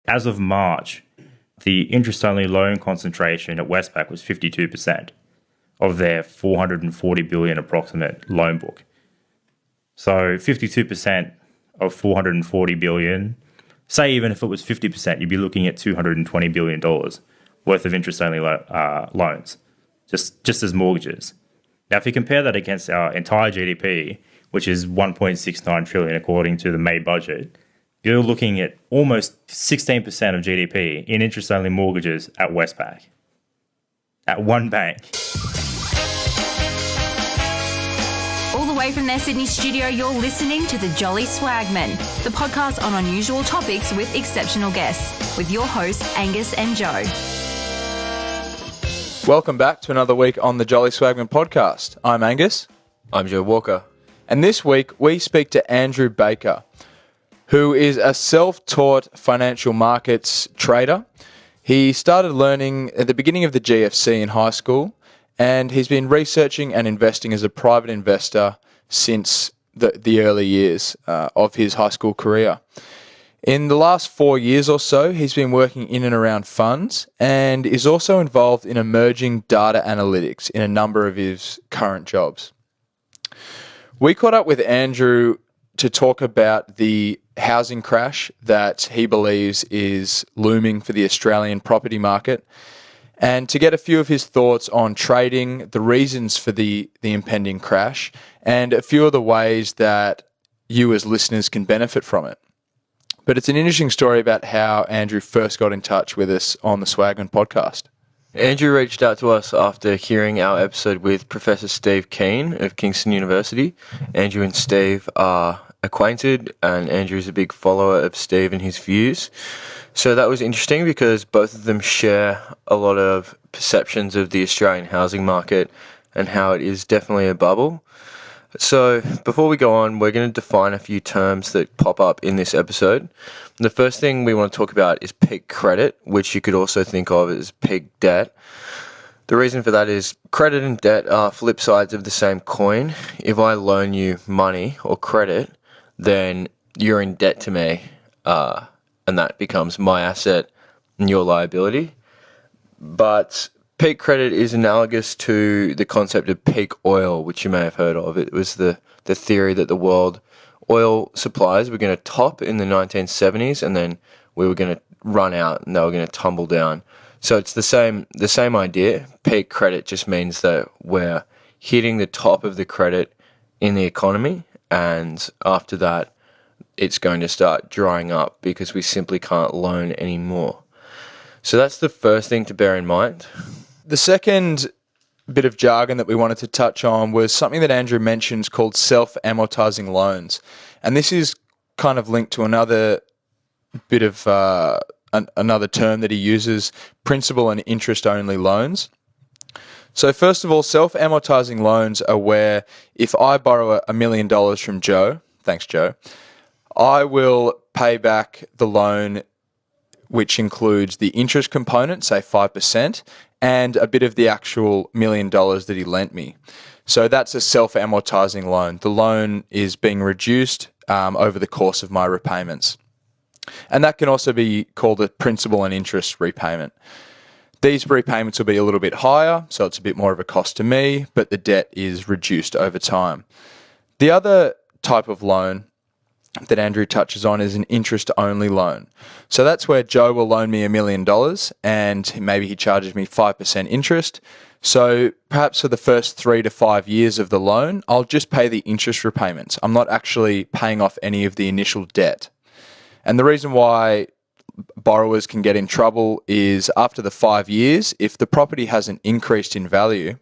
as of March, the interest-only loan concentration at Westpac was 52% of their 440 billion approximate loan book. So 52% of 440 billion, say even if it was 50%, you'd be looking at $220 billion worth of interest-only loans, just as mortgages. Now, if you compare that against our entire GDP, which is 1.69 trillion according to the May budget, you're looking at almost 16% of GDP in interest-only mortgages at Westpac, at one bank. All the way from their Sydney studio, you're listening to The Jolly Swagmen, the podcast on unusual topics with exceptional guests, with your hosts, Angus and Joe. Welcome back to another week on the Jolly Swagman podcast. I'm Angus. I'm Joe Walker. And this week we speak to Andrew Baker, who is a self-taught financial markets trader. He started learning at the beginning of the GFC in high school, and he's been researching and investing as a private investor since the early years of his high school career. In the last 4 years or so, he's been working in and around funds and is also involved in emerging data analytics in a number of his current jobs. We caught up with Andrew to talk about the housing crash that he believes is looming for the Australian property market, and to get a few of his thoughts on trading, the reasons for the impending crash, and a few of the ways that you as listeners can benefit from it. But it's an interesting story about how Andrew first got in touch with us on the Swagman podcast. Andrew reached out to us after hearing our episode with Professor Steve Keen of Kingston University. Andrew and Steve are acquainted, and Andrew is a big follower of Steve and his views. So that was interesting because both of them share a lot of perceptions of the Australian housing market and how it is definitely a bubble. So before we go on, we're going to define a few terms that pop up in this episode. The first thing we want to talk about is peak credit, which you could also think of as peak debt. The reason for that is credit and debt are flip sides of the same coin. If I loan you money or credit, then you're in debt to me, and that becomes my asset and your liability. But peak credit is analogous to the concept of peak oil, which you may have heard of. It was the theory that the world oil supplies were going to top in the 1970s, and then we were going to run out and they were going to tumble down. So it's the same idea. Peak credit just means that we're hitting the top of the credit in the economy, and after that, it's going to start drying up because we simply can't loan anymore. So that's the first thing to bear in mind. The second bit of jargon that we wanted to touch on was something that Andrew mentions called self-amortizing loans. And this is kind of linked to another bit of another term that he uses, principal and interest-only loans. So first of all, self-amortizing loans are where if I borrow $1 million from Joe, thanks Joe, I will pay back the loan, which includes the interest component, say 5%, and a bit of the actual $1 million that he lent me. So that's a self-amortizing loan. The loan is being reduced over the course of my repayments. And that can also be called a principal and interest repayment. These repayments will be a little bit higher, so it's a bit more of a cost to me, but the debt is reduced over time. The other type of loan that Andrew touches on is an interest-only loan. So that's where Joe will loan me $1 million and maybe he charges me 5% interest. So perhaps for the first 3 to 5 years of the loan, I'll just pay the interest repayments. I'm not actually paying off any of the initial debt. And the reason why borrowers can get in trouble is after the 5 years, if the property hasn't increased in value,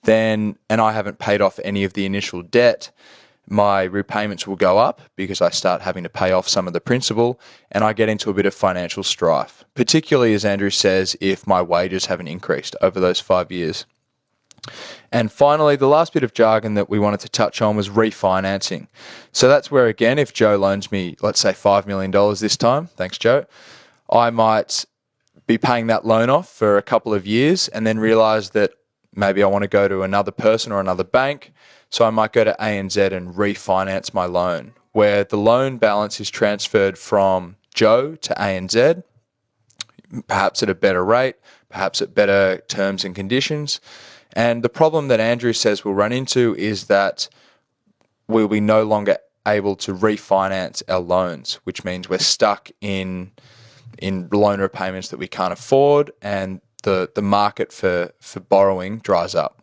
then, and I haven't paid off any of the initial debt, my repayments will go up because I start having to pay off some of the principal and I get into a bit of financial strife, particularly, as Andrew says, if my wages haven't increased over those 5 years. And finally, the last bit of jargon that we wanted to touch on was refinancing. So that's where, again, if Joe loans me, let's say $5 million this time, thanks Joe, I might be paying that loan off for a couple of years and then realise that maybe I want to go to another person or another bank. So I might go to ANZ and refinance my loan, where the loan balance is transferred from Joe to ANZ, perhaps at a better rate, perhaps at better terms and conditions. And the problem that Andrew says we'll run into is that we'll be no longer able to refinance our loans, which means we're stuck in loan repayments that we can't afford, and the market for borrowing dries up.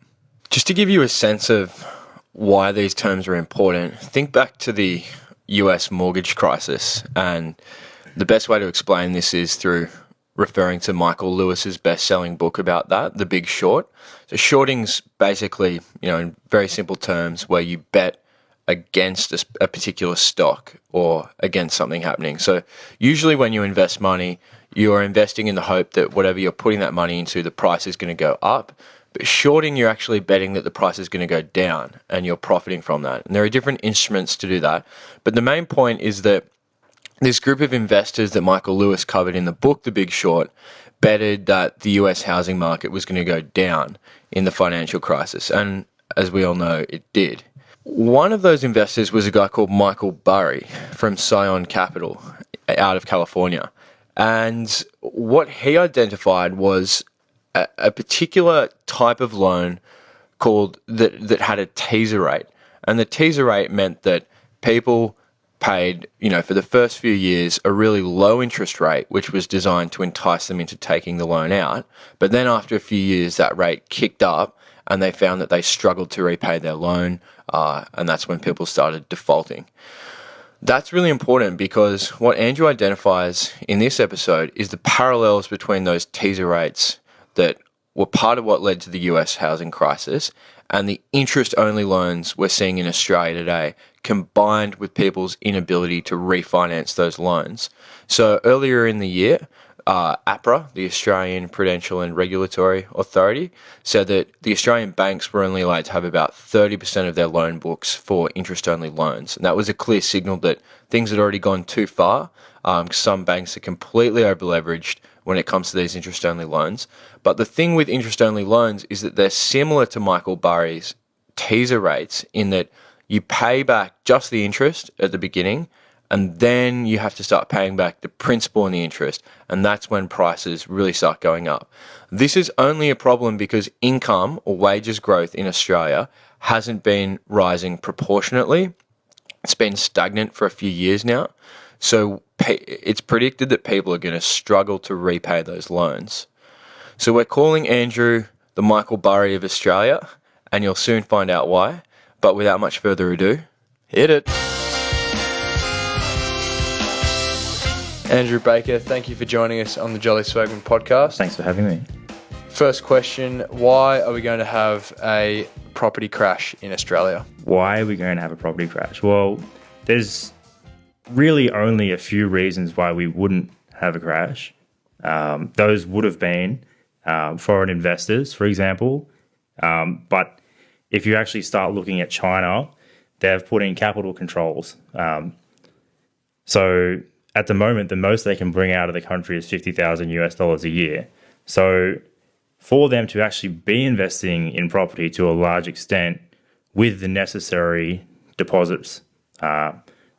Just to give you a sense of why these terms are important, think back to the US mortgage crisis, and the best way to explain this is through referring to Michael Lewis's best-selling book about that, The Big Short. So shorting's basically, in very simple terms, where you bet against a particular stock or against something happening. So usually when you invest money, you are investing in the hope that whatever you're putting that money into, the price is going to go up. But shorting, you're actually betting that the price is going to go down and you're profiting from that. And there are different instruments to do that. But the main point is that this group of investors that Michael Lewis covered in the book, The Big Short, betted that the US housing market was going to go down in the financial crisis. And as we all know, it did. One of those investors was a guy called Michael Burry from Scion Capital out of California. And what he identified was a particular type of loan called that had a teaser rate. And the teaser rate meant that people paid, for the first few years, a really low interest rate, which was designed to entice them into taking the loan out. But then after a few years, that rate kicked up and they found that they struggled to repay their loan. And that's when people started defaulting. That's really important because what Andrew identifies in this episode is the parallels between those teaser rates that were part of what led to the US housing crisis and the interest-only loans we're seeing in Australia today, combined with people's inability to refinance those loans. So earlier in the year, APRA, the Australian Prudential and Regulatory Authority, said that the Australian banks were only allowed to have about 30% of their loan books for interest-only loans. And that was a clear signal that things had already gone too far. Some banks are completely over-leveraged when it comes to these interest-only loans. But the thing with interest-only loans is that they're similar to Michael Burry's teaser rates in that you pay back just the interest at the beginning, and then you have to start paying back the principal and the interest, and that's when prices really start going up. This is only a problem because income or wages growth in Australia hasn't been rising proportionately. It's been stagnant for a few years now. So it's predicted that people are going to struggle to repay those loans. So we're calling Andrew the Michael Burry of Australia, and you'll soon find out why. But without much further ado, hit it. Andrew Baker, thank you for joining us on the Jolly Swagman podcast. Thanks for having me. First question, why are we going to have a property crash in Australia? Why are we going to have a property crash? Well, there's really only a few reasons why we wouldn't have a crash. Those would have been foreign investors, for example. But if you actually start looking at China, they've put in capital controls. So at the moment, the most they can bring out of the country is $50,000 a year. So for them to actually be investing in property to a large extent with the necessary deposits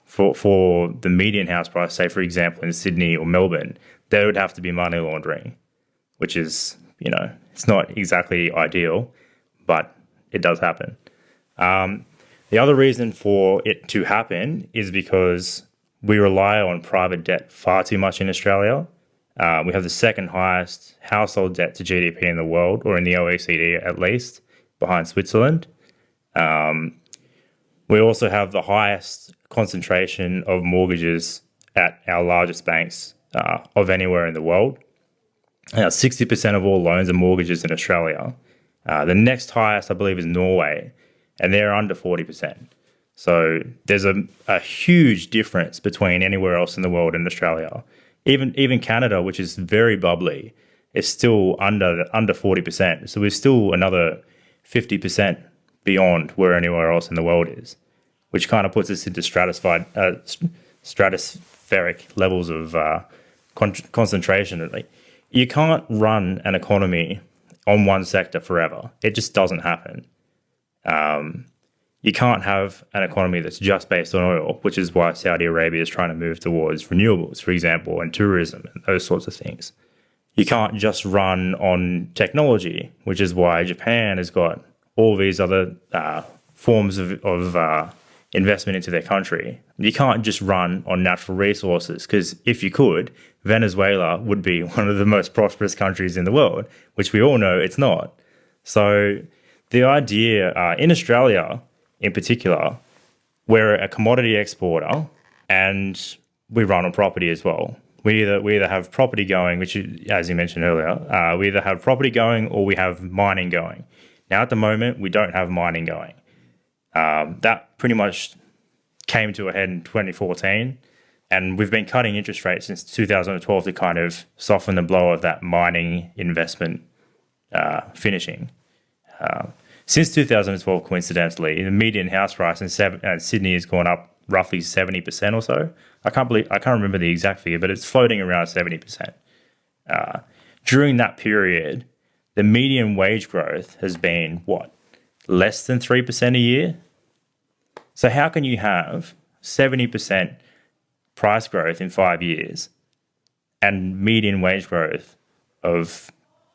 for the median house price, say, for example, in Sydney or Melbourne, there would have to be money laundering, which is, it's not exactly ideal, but it does happen. The other reason for it to happen is because we rely on private debt far too much in Australia. We have the second highest household debt to GDP in the world, or in the OECD at least, behind Switzerland. We also have the highest concentration of mortgages at our largest banks of anywhere in the world. 60% of all loans are mortgages in Australia. The next highest, I believe, is Norway, and they're under 40%. So there's a huge difference between anywhere else in the world and Australia. Even Canada, which is very bubbly, is still under 40%. So we're still another 50% beyond where anywhere else in the world is, which kind of puts us into stratospheric levels of concentration. Like, you can't run an economy on one sector forever. It just doesn't happen. You can't have an economy that's just based on oil, which is why Saudi Arabia is trying to move towards renewables, for example, and tourism and those sorts of things. You can't just run on technology, which is why Japan has got all these other forms of investment into their country. You can't just run on natural resources, because if you could, Venezuela would be one of the most prosperous countries in the world, which we all know it's not. So the idea in Australia in particular, we're a commodity exporter and we run on property as well. We either have property going, which, as you mentioned earlier, we either have property going or we have mining going. Now, at the moment, we don't have mining going. That pretty much came to a head in 2014, and we've been cutting interest rates since 2012 to kind of soften the blow of that mining investment finishing. Since 2012, coincidentally, the median house price in Sydney has gone up roughly 70% or so. I can't remember the exact figure, but it's floating around 70%. During that period, the median wage growth has been, less than 3% a year? So how can you have 70% price growth in 5 years and median wage growth of,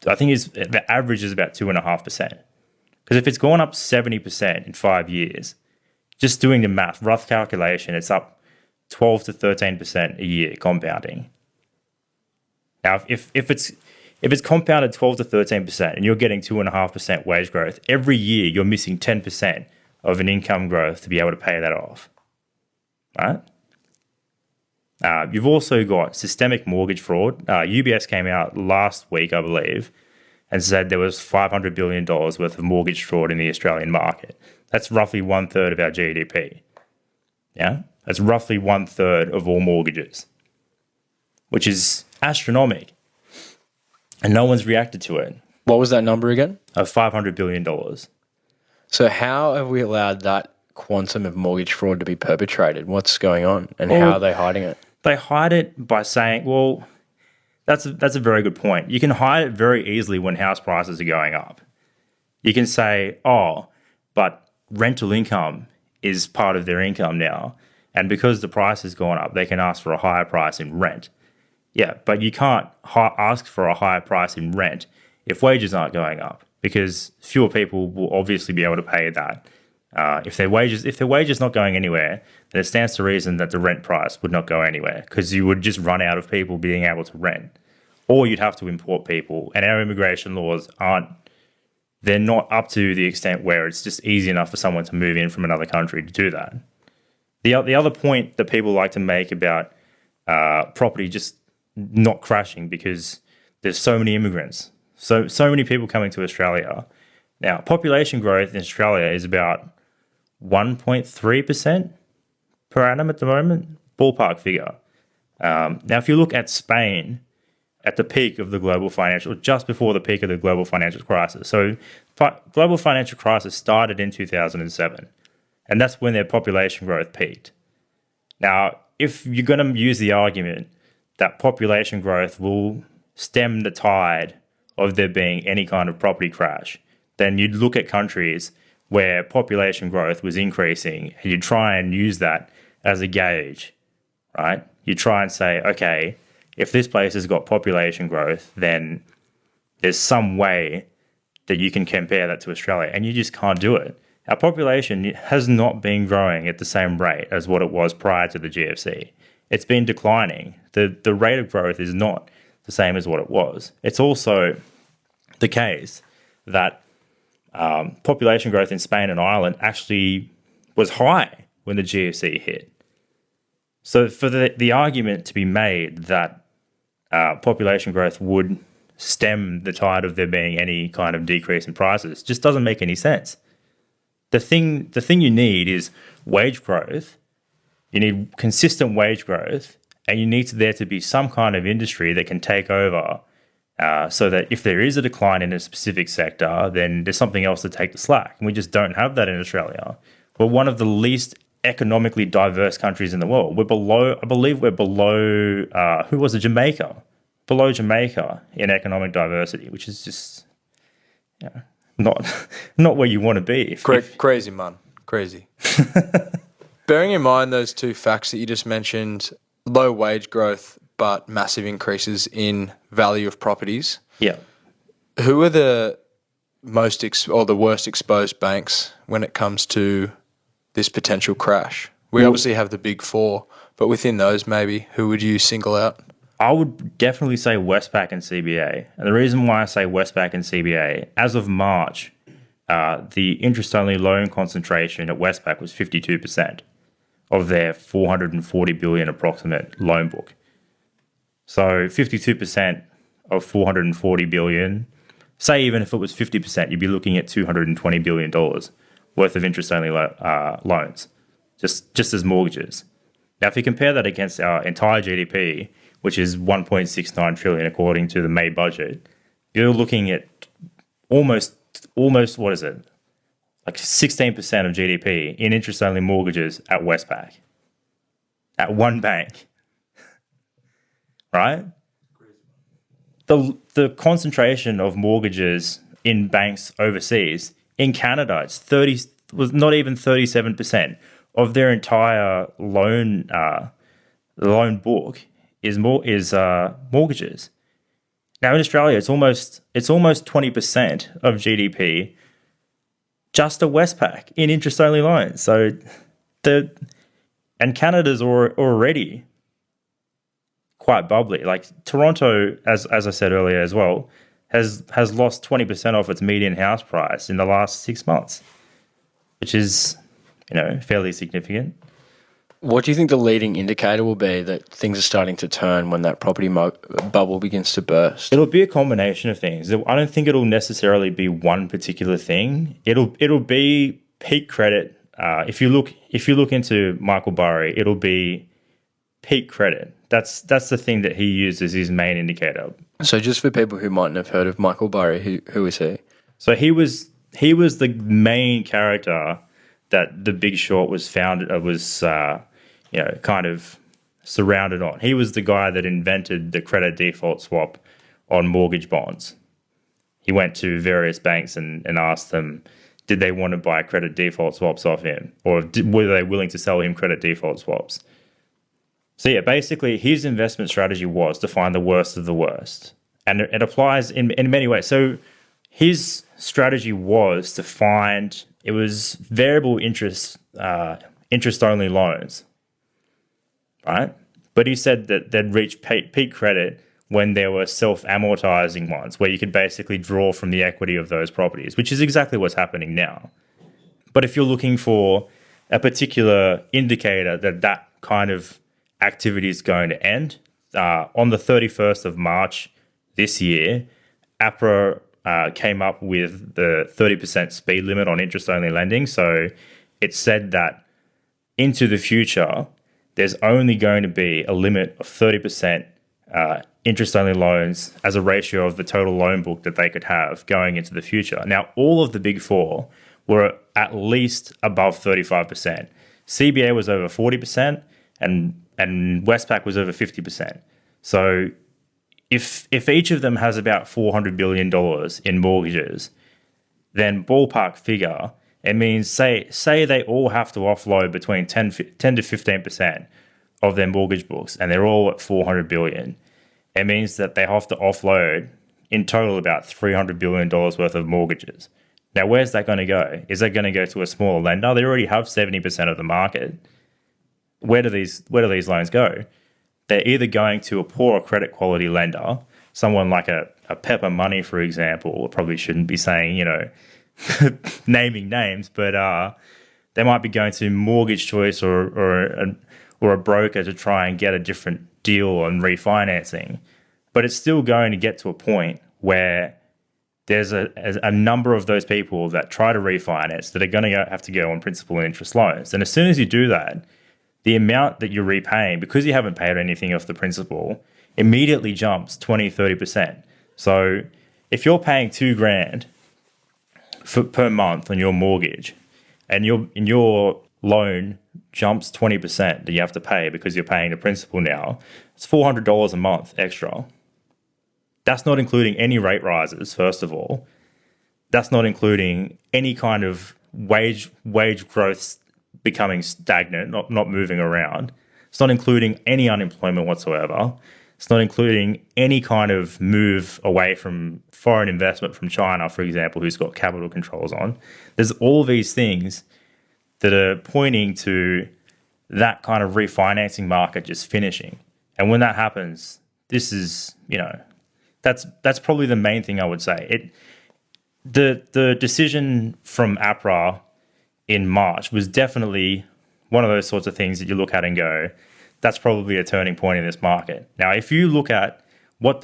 I think the average is about 2.5%? Because if it's gone up 70% in 5 years, just doing the math, rough calculation, it's up 12 to 13% a year compounding. Now, if it's compounded 12 to 13% and you're getting 2.5% wage growth, every year you're missing 10% of an income growth to be able to pay that off, right? You've also got systemic mortgage fraud. UBS came out last week, I believe, and said there was $500 billion worth of mortgage fraud in the Australian market. That's roughly 1/3 of our GDP. Yeah? That's roughly 1/3 of all mortgages, which is astronomical. And no one's reacted to it. What was that number again? Of $500 billion. So how have we allowed that quantum of mortgage fraud to be perpetrated? What's going on, and how are they hiding it? They hide it by saying, well, that's a very good point. You can hide it very easily when house prices are going up. You can say, but rental income is part of their income now, and because the price has gone up, they can ask for a higher price in rent. Yeah, but you can't ask for a higher price in rent if wages aren't going up, because fewer people will obviously be able to pay that. If their wages not going anywhere, then it stands to reason that the rent price would not go anywhere, because you would just run out of people being able to rent, or you'd have to import people. And our immigration laws they're not up to the extent where it's just easy enough for someone to move in from another country to do that. The other point that people like to make about property just not crashing because there's so many immigrants, so many people coming to Australia. Now, population growth in Australia is about 1.3% per annum at the moment, ballpark figure. Now, if you look at Spain at the peak of the just before the peak of the global financial crisis. So global financial crisis started in 2007, and that's when their population growth peaked. Now, if you're going to use the argument that population growth will stem the tide of there being any kind of property crash, then you'd look at countries where population growth was increasing and you'd try and use that as a gauge, right? You try and say, okay, if this place has got population growth, then there's some way that you can compare that to Australia, and you just can't do it. Our population has not been growing at the same rate as what it was prior to the GFC. It's been declining. The rate of growth is not the same as what it was. It's also the case that population growth in Spain and Ireland actually was high when the GFC hit. So for the argument to be made that population growth would stem the tide of there being any kind of decrease in prices just doesn't make any sense. The thing you need is wage growth. You need consistent wage growth, and you need there to be some kind of industry that can take over so that if there is a decline in a specific sector, then there's something else to take the slack. And we just don't have that in Australia. We're one of the least economically diverse countries in the world. I believe we're below, Jamaica? Below Jamaica in economic diversity, which is just not where you want to be. Crazy, man. Crazy. Bearing in mind those two facts that you just mentioned, low wage growth, but massive increases in value of properties. Yeah. Who are the or the worst exposed banks when it comes to this potential crash? We obviously have the big four, but within those, maybe, who would you single out? I would definitely say Westpac and CBA. And the reason why I say Westpac and CBA, as of March, the interest-only loan concentration at Westpac was 52% of their 440 billion approximate loan book. So 52% of 440 billion, say even if it was 50%, you'd be looking at $220 billion worth of interest-only loans, just as mortgages. Now, if you compare that against our entire GDP, which is 1.69 trillion according to the May budget, you're looking at almost what is it? Like 16% of GDP in interest-only mortgages at Westpac. At one bank. Right? The concentration of mortgages in banks overseas, in Canada, was not even 37% of their entire loan book is mortgages. Now in Australia, it's almost 20% of GDP just a Westpac in interest-only loans. So and Canada's already quite bubbly. Like Toronto, as I said earlier as well, has lost 20% off its median house price in the last 6 months, which is fairly significant. What do you think the leading indicator will be that things are starting to turn when that property bubble begins to burst? It'll be a combination of things. I don't think it'll necessarily be one particular thing. It'll be peak credit. If you look into Michael Burry, it'll be peak credit. That's the thing that he uses as his main indicator. So just for people who mightn't have heard of Michael Burry, who is he? So he was the main character that The Big Short was kind of surrounded on. He was the guy that invented the credit default swap on mortgage bonds. He went to various banks and asked them, did they want to buy credit default swaps off him? Or were they willing to sell him credit default swaps? So yeah, basically his investment strategy was to find the worst of the worst. And it applies in many ways. So his strategy was to find, it was variable interest-only loans. Right? But he said that they'd reach peak credit when there were self-amortizing ones, where you could basically draw from the equity of those properties, which is exactly what's happening now. But if you're looking for a particular indicator that kind of activity is going to end, on the 31st of March this year, APRA came up with the 30% speed limit on interest-only lending. So it said that into the future, there's only going to be a limit of 30% interest-only loans as a ratio of the total loan book that they could have going into the future. Now, all of the big four were at least above 35%. CBA was over 40%, and Westpac was over 50%. So if each of them has about $400 billion in mortgages, then ballpark figure, it means say they all have to offload between 10 to 15% of their mortgage books, and they're all at $400 billion. It means that they have to offload in total about $300 billion worth of mortgages. Now, where's that going to go? Is that going to go to a smaller lender? They already have 70% of the market. Where do these loans go? They're either going to a poorer credit quality lender, someone like a Pepper Money, for example. I probably shouldn't be saying, naming names, but they might be going to Mortgage Choice or a broker to try and get a different deal on refinancing. But it's still going to get to a point where there's a number of those people that try to refinance that are going to have to go on principal and interest loans. And as soon as you do that, the amount that you're repaying, because you haven't paid anything off the principal, immediately jumps 20, 30%. So if you're paying $2,000 per month on your mortgage, and your loan jumps 20% that you have to pay because you're paying the principal now, it's $400 a month extra. That's not including any rate rises, first of all. That's not including any kind of wage growth becoming stagnant, not moving around. It's not including any unemployment whatsoever. It's not including any kind of move away from foreign investment from China, for example, who's got capital controls on. There's all these things that are pointing to that kind of refinancing market just finishing. And when that happens, this is, that's probably the main thing I would say. The decision from APRA in March was definitely one of those sorts of things that you look at and go, that's probably a turning point in this market. Now, if you look at what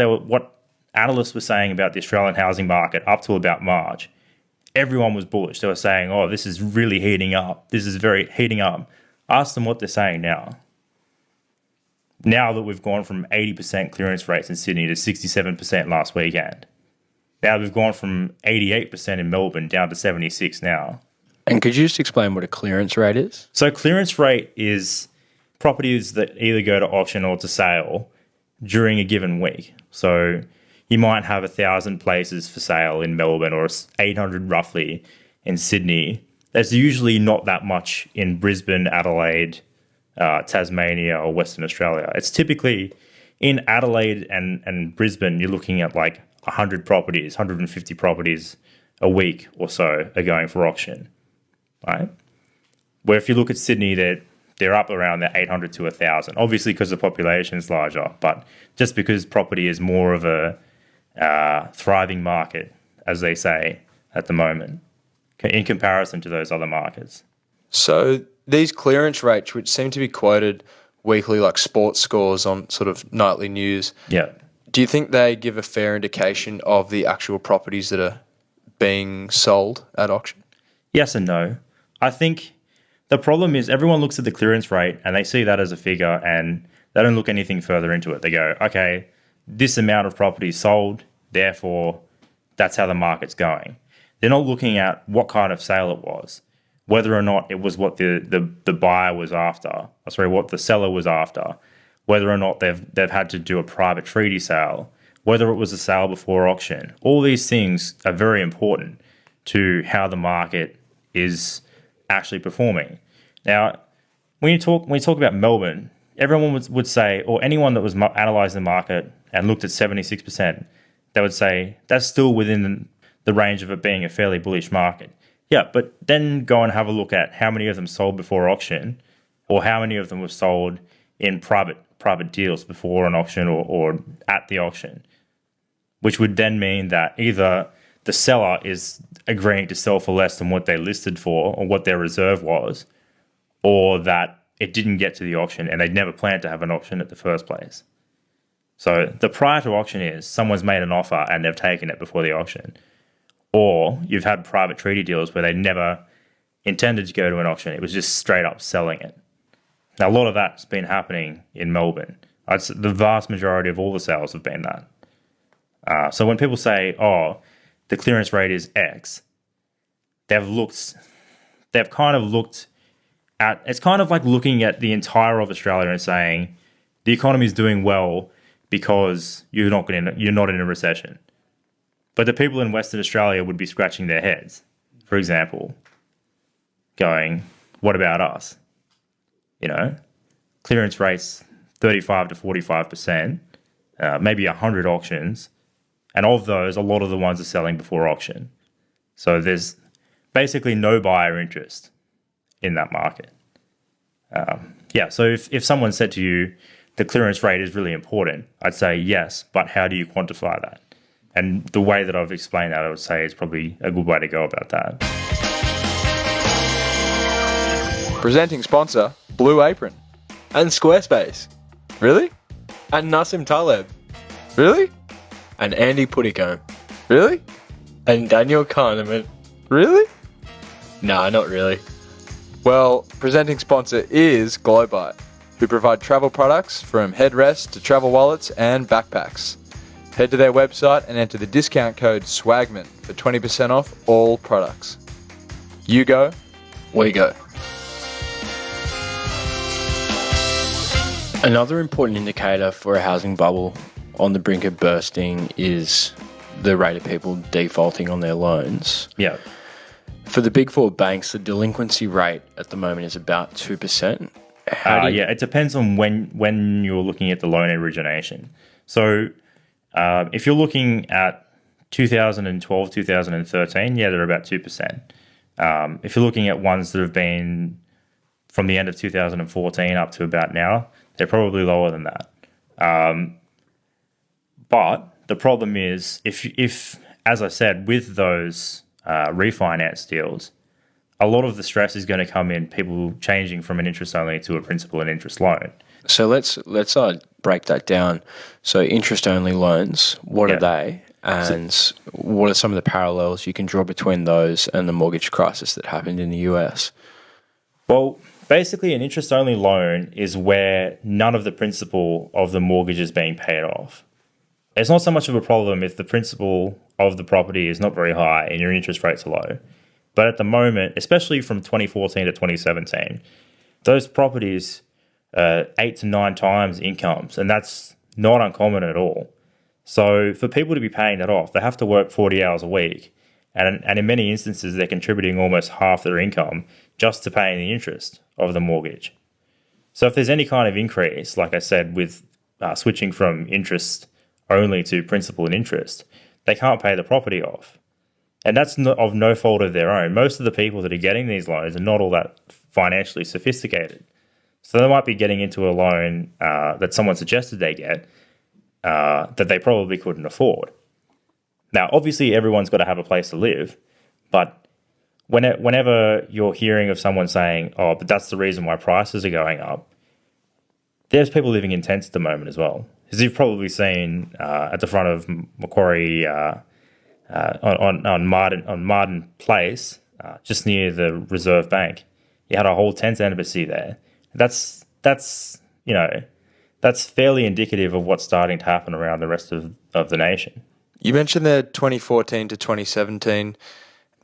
analysts were saying about the Australian housing market up to about March, everyone was bullish. They were saying, oh, this is really heating up. This is very heating up. Ask them what they're saying now. Now that we've gone from 80% clearance rates in Sydney to 67% last weekend. Now we've gone from 88% in Melbourne down to 76 now. And could you just explain what a clearance rate is? So clearance rate is properties that either go to auction or to sale during a given week. So you might have 1,000 places for sale in Melbourne or 800 roughly in Sydney. There's usually not that much in Brisbane, Adelaide, Tasmania or Western Australia. It's typically in Adelaide and Brisbane, you're looking at like 100 properties, 150 properties a week or so are going for auction, right? Where if you look at Sydney, they're up around the 800 to 1,000, obviously because the population is larger, but just because property is more of a thriving market, as they say, at the moment, in comparison to those other markets. So these clearance rates, which seem to be quoted weekly like sports scores on sort of nightly news, Yeah. do you think they give a fair indication of the actual properties that are being sold at auction? Yes and no. I think the problem is everyone looks at the clearance rate and they see that as a figure and they don't look anything further into it. They go, okay, this amount of property sold, therefore that's how the market's going. They're not looking at what kind of sale it was, whether or not it was what the buyer was after, what the seller was after, whether or not they've had to do a private treaty sale, whether it was a sale before auction. All these things are very important to how the market is actually performing. Now, when you talk about Melbourne, everyone would say, or anyone that was analysing the market and looked at 76%, they would say that's still within the range of it being a fairly bullish market. Yeah, but then go and have a look at how many of them sold before auction, or how many of them were sold in private deals before an auction or at the auction, which would then mean that either the seller is agreeing to sell for less than what they listed for or what their reserve was, or that it didn't get to the auction and they'd never planned to have an auction at the first place. So the prior to auction is someone's made an offer and they've taken it before the auction. Or you've had private treaty deals where they never intended to go to an auction. It was just straight up selling it. Now, a lot of that's been happening in Melbourne. The vast majority of all the sales have been that. So when people say, oh, the clearance rate is X, they've kind of looked at, it's kind of like looking at the entire of Australia and saying the economy is doing well because you're not in a recession. But the people in Western Australia would be scratching their heads, for example, going, what about us? Clearance rates 35 to 45%, maybe 100 auctions. And of those, a lot of the ones are selling before auction. So there's basically no buyer interest in that market. So if someone said to you, the clearance rate is really important, I'd say yes, but how do you quantify that? And the way that I've explained that, I would say, is probably a good way to go about that. Presenting sponsor, Blue Apron. And Squarespace. Really? And Nassim Taleb. Really? And Andy Puddicombe. Really? And Daniel Kahneman. Really? Nah, not really. Well, presenting sponsor is Globite, who provide travel products from headrests to travel wallets and backpacks. Head to their website and enter the discount code SWAGMAN for 20% off all products. You go, we go. Another important indicator for a housing bubble on the brink of bursting is the rate of people defaulting on their loans. Yeah. For the big four banks, the delinquency rate at the moment is about 2%. Yeah, it depends on when you're looking at the loan origination. So if you're looking at 2012, 2013, yeah, they're about 2%. If you're looking at ones that have been from the end of 2014 up to about now, they're probably lower than that. But the problem is, if as I said, with those refinance deals, a lot of the stress is going to come in people changing from an interest only to a principal and interest loan. So let's break that down. So interest only loans, what are they, and what are some of the parallels you can draw between those and the mortgage crisis that happened in the US? Well, basically, an interest only loan is where none of the principal of the mortgage is being paid off. It's not so much of a problem if the principal of the property is not very high and your interest rates are low. But at the moment, especially from 2014 to 2017, those properties 8 to 9 times incomes, and that's not uncommon at all. So for people to be paying that off, they have to work 40 hours a week. And in many instances, they're contributing almost half their income just to paying the interest of the mortgage. So if there's any kind of increase, like I said, with switching from interest only to principal and interest, they can't pay the property off. And that's of no fault of their own. Most of the people that are getting these loans are not all that financially sophisticated. So they might be getting into a loan that someone suggested they get that they probably couldn't afford. Now, obviously, everyone's got to have a place to live, but whenever you're hearing of someone saying, oh, but that's the reason why prices are going up, there's people living in tents at the moment as well. As you've probably seen at the front of Macquarie on Marden Place, just near the Reserve Bank, you had a whole tent embassy there. That's fairly indicative of what's starting to happen around the rest of the nation. You mentioned there 2014 to 2017.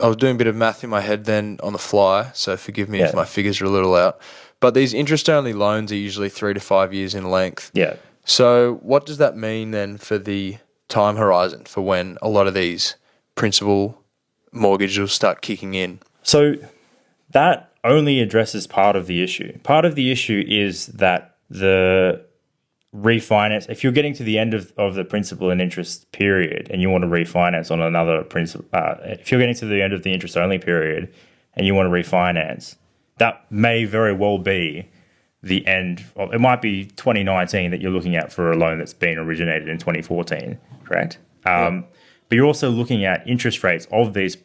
I was doing a bit of math in my head then on the fly, so forgive me if my figures are a little out. But these interest-only loans are usually 3 to 5 years in length. Yeah. So what does that mean then for the time horizon for when a lot of these principal mortgages will start kicking in? So that only addresses part of the issue. Part of the issue is that the refinance, if you're getting to the end of the principal and interest period and you want to refinance on another principal, if you're getting to the end of the interest only period and you want to refinance, that may very well be the end of, it might be 2019 that you're looking at for a loan that's been originated in 2014, correct? But you're also looking at interest rates of these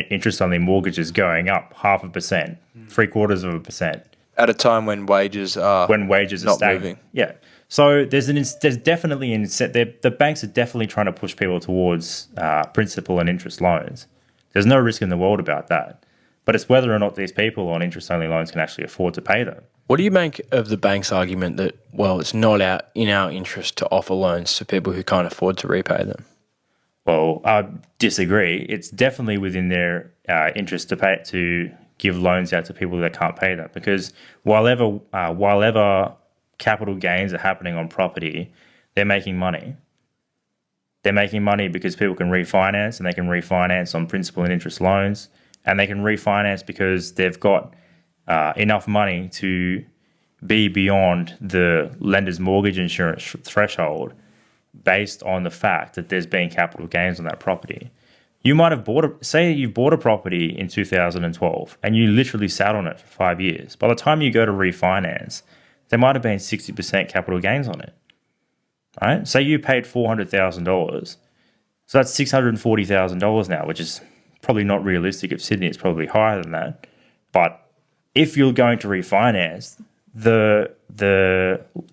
interest-only mortgages going up 0.5%, 0.75%. At a time when wages are not moving. Yeah. So there's definitely the banks are definitely trying to push people towards principal and interest loans. There's no risk in the world about that. But it's whether or not these people on interest-only loans can actually afford to pay them. What do you make of the bank's argument that, well, it's not in our interest to offer loans to people who can't afford to repay them? Well, I disagree. It's definitely within their interest to give loans out to people that can't pay them, because while ever capital gains are happening on property, they're making money. They're making money because people can refinance, and they can refinance on principal and interest loans, and they can refinance because they've got enough money to be beyond the lender's mortgage insurance threshold based on the fact that there's been capital gains on that property. You might have say you bought a property in 2012 and you literally sat on it for 5 years. By the time you go to refinance, there might have been 60% capital gains on it. Right? Say you paid $400,000. So that's $640,000 now, which is probably not realistic. If Sydney, it's probably higher than that. But if you're going to refinance, the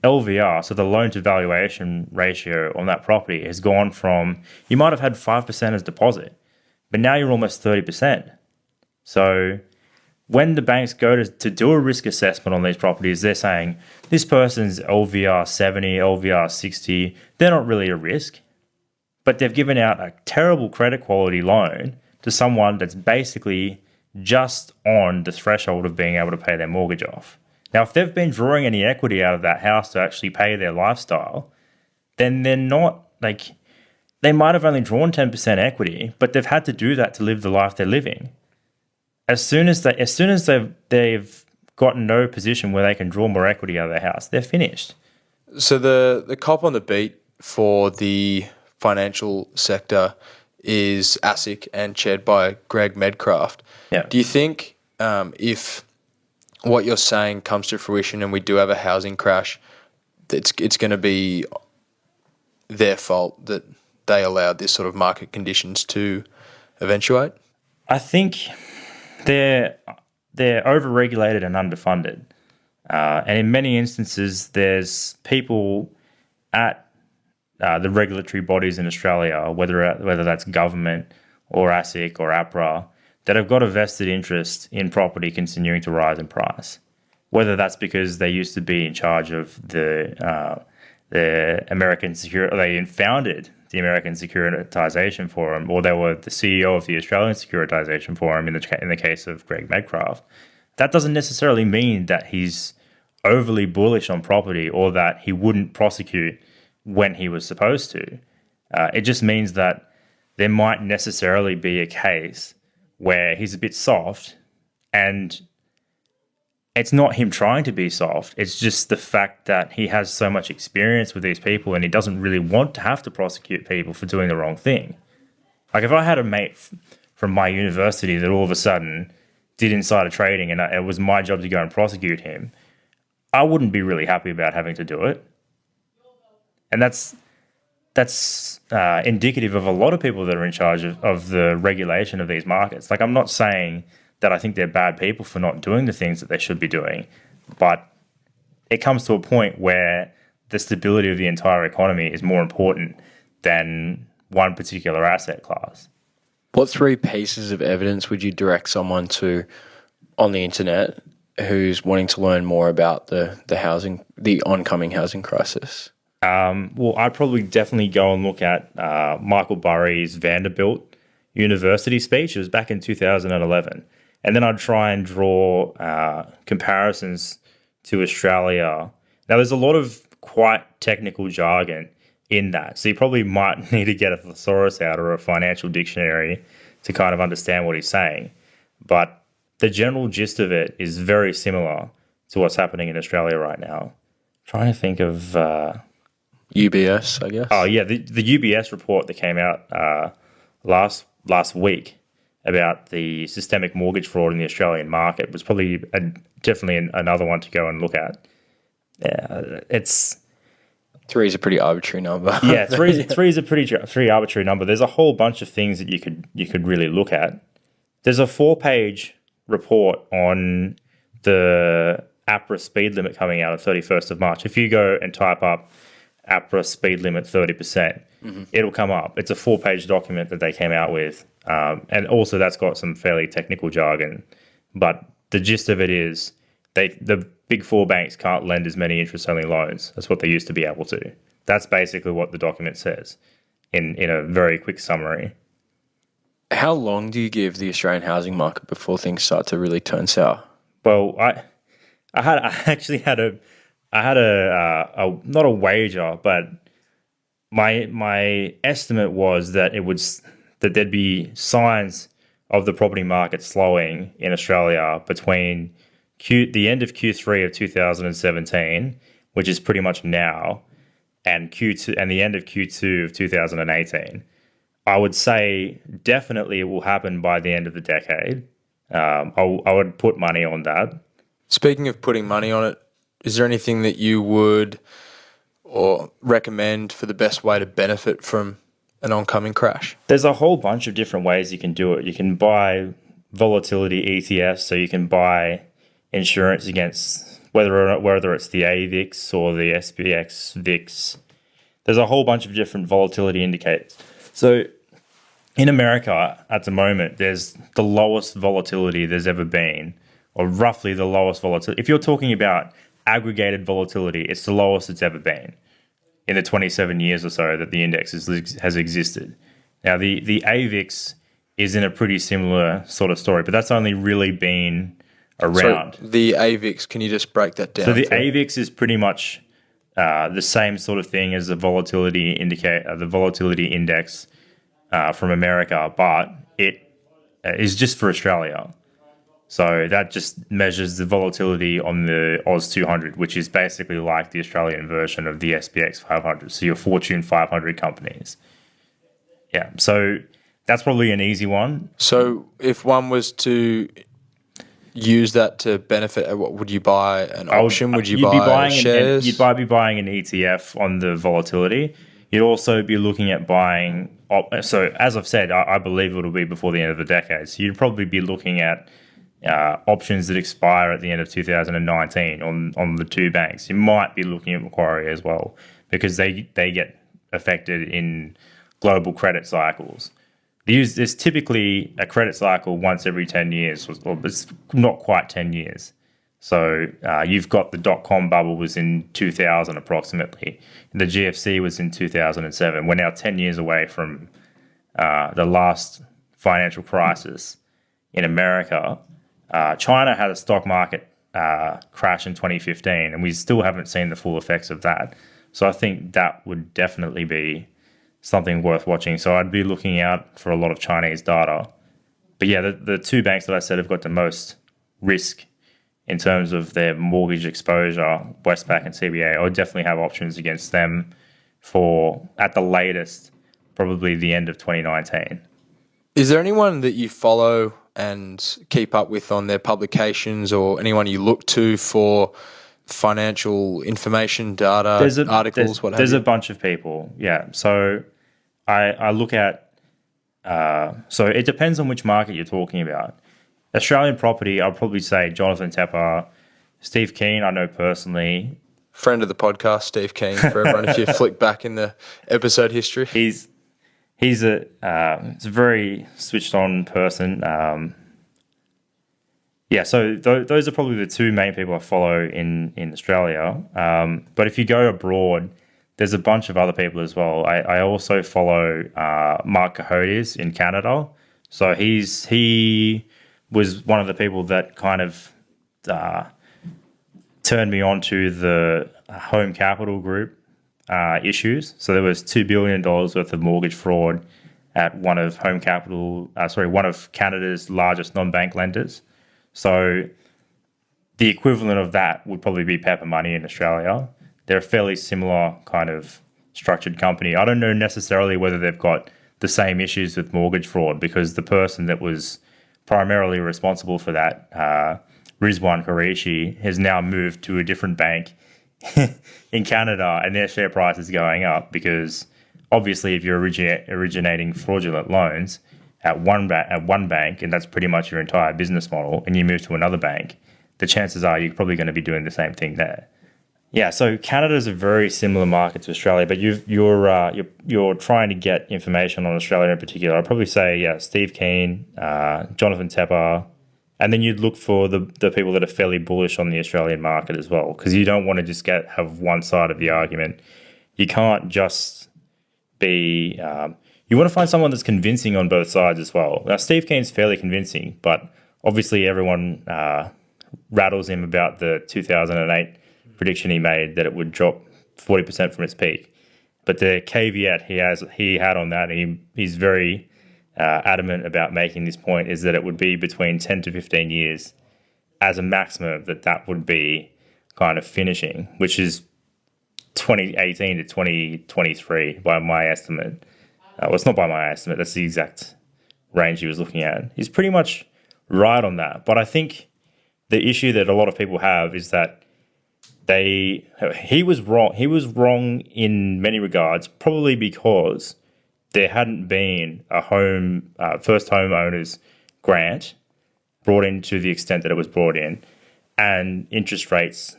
LVR, so the loan to valuation ratio on that property has gone from, you might have had 5% as deposit, but now you're almost 30%. So when the banks go to do a risk assessment on these properties, they're saying this person's LVR 70, LVR 60, they're not really a risk, but they've given out a terrible credit quality loan to someone that's basically just on the threshold of being able to pay their mortgage off. Now, if they've been drawing any equity out of that house to actually pay their lifestyle, then they're not, like, they might have only drawn 10% equity, but they've had to do that to live the life they're living. As soon as they've got no position where they can draw more equity out of their house. They're finished. So the cop on the beat for the financial sector is ASIC and chaired by Greg Medcraft. Yeah. Do you think if what you're saying comes to fruition and we do have a housing crash, it's going to be their fault that they allowed this sort of market conditions to eventuate? I think they're overregulated and underfunded. And in many instances, there's people at the regulatory bodies in Australia, whether that's government or ASIC or APRA, that have got a vested interest in property continuing to rise in price. Whether that's because they used to be in charge of the American security, they founded the American Securitization Forum, or they were the CEO of the Australian Securitization Forum in the case of Greg Medcraft. That doesn't necessarily mean that he's overly bullish on property or that he wouldn't prosecute when he was supposed to. It just means that there might necessarily be a case where he's a bit soft, and it's not him trying to be soft. It's just the fact that he has so much experience with these people and he doesn't really want to have to prosecute people for doing the wrong thing. Like if I had a mate from my university that all of a sudden did insider trading and it was my job to go and prosecute him, I wouldn't be really happy about having to do it. And that's indicative of a lot of people that are in charge of the regulation of these markets. Like I'm not saying that I think they're bad people for not doing the things that they should be doing, but it comes to a point where the stability of the entire economy is more important than one particular asset class. What 3 pieces of evidence would you direct someone to on the internet who's wanting to learn more about the oncoming housing crisis? Well, I'd probably definitely go and look at Michael Burry's Vanderbilt University speech. It was back in 2011. And then I'd try and draw comparisons to Australia. Now, there's a lot of quite technical jargon in that. So you probably might need to get a thesaurus out or a financial dictionary to kind of understand what he's saying. But the general gist of it is very similar to what's happening in Australia right now. I'm trying to think of... UBS, I guess. Oh, yeah, the UBS report that came out last week about the systemic mortgage fraud in the Australian market was probably definitely another one to go and look at. Yeah, it's... 3 is a pretty arbitrary number. Yeah, three is a pretty arbitrary number. There's a whole bunch of things that you could really look at. There's a 4-page report on the APRA speed limit coming out on 31st of March. If you go and type up APRA speed limit 30%, it'll come up. It's a 4-page document that they came out with. And also that's got some fairly technical jargon. But the gist of it is the big 4 banks can't lend as many interest-only loans as what they used to be able to. That's basically what the document says in a very quick summary. How long do you give the Australian housing market before things start to really turn sour? Well, I actually had a not a wager, but my estimate was that that there'd be signs of the property market slowing in Australia between the end of Q3 of 2017, which is pretty much now, and the end of Q2 of 2018. I would say definitely it will happen by the end of the decade. I would put money on that. Speaking of putting money on it, is there anything that you would or recommend for the best way to benefit from an oncoming crash? There's a whole bunch of different ways you can do it. You can buy volatility ETFs, so you can buy insurance against whether it's the AVIX or the SPX VIX. There's a whole bunch of different volatility indicators. So in America at the moment, there's the lowest volatility there's ever been, or roughly the lowest volatility. If you're talking about aggregated volatility, it's the lowest it's ever been in the 27 years or so that the index has existed. Now, the AVIX is in a pretty similar sort of story, but that's only really been around. So the AVIX, can you just break that down? So the AVIX is pretty much the same sort of thing as the volatility index from America, but it is just for Australia. So that just measures the volatility on the Oz 200, which is basically like the Australian version of the SPX 500. So your Fortune 500 companies. Yeah, so that's probably an easy one. So if one was to use that to benefit, what would you buy? An option? Would you buy shares? You'd be buying an ETF on the volatility. You'd also be looking at buying. So as I've said, I believe it'll be before the end of the decade. So you'd probably be looking at options that expire at the end of 2019 on the two banks. You might be looking at Macquarie as well because they get affected in global credit cycles. There's typically a credit cycle once every 10 years, or it's not quite 10 years. So you've got the dot-com bubble was in 2000 approximately. The GFC was in 2007. We're now 10 years away from the last financial crisis in America. China had a stock market crash in 2015, and we still haven't seen the full effects of that. So I think that would definitely be something worth watching. So I'd be looking out for a lot of Chinese data. But yeah, the two banks that I said have got the most risk in terms of their mortgage exposure, Westpac and CBA. I would definitely have options against them for, at the latest, probably the end of 2019. Is there anyone that you follow and keep up with on their publications, or anyone you look to for financial information, data, articles, what have you? There's a bunch of people, yeah. So I look at, so it depends on which market you're talking about. Australian property, I'll probably say Jonathan Tepper, Steve Keen, I know personally. Friend of the podcast, Steve Keen, for everyone, if you flick back in the episode history. He's a very switched on person. Yeah, so those are probably the two main people I follow in Australia. But if you go abroad, there's a bunch of other people as well. I also follow Mark Cahodes in Canada. So he was one of the people that kind of turned me on to the home capital group issues. So there was $2 billion worth of mortgage fraud at one of one of Canada's largest non-bank lenders. So the equivalent of that would probably be Pepper Money in Australia. They're a fairly similar kind of structured company. I don't know necessarily whether they've got the same issues with mortgage fraud, because the person that was primarily responsible for that, Rizwan Qureshi, has now moved to a different bank in Canada, and their share price is going up because obviously if you're originating fraudulent loans at one bank, and that's pretty much your entire business model, and you move to another bank, the chances are you're probably going to be doing the same thing there. Yeah, so Canada is a very similar market to Australia, but you're trying to get information on Australia in particular. I'd probably say Steve Keen, Jonathan Tepper, and then you'd look for the people that are fairly bullish on the Australian market as well, because you don't want to just have one side of the argument. You can't just be. You want to find someone that's convincing on both sides as well. Now, Steve Keen's fairly convincing, but obviously everyone rattles him about the 2008 prediction he made that it would drop 40% from its peak. But the caveat he had on that, and he's very adamant about making this point, is that it would be between 10 to 15 years as a maximum that would be kind of finishing, which is 2018 to 2023 by my estimate. Well, it's not by my estimate, that's the exact range he was looking at. He's pretty much right on that. But I think the issue that a lot of people have is that he was wrong. He was wrong in many regards, probably because there hadn't been a first homeowners grant brought in to the extent that it was brought in, and interest rates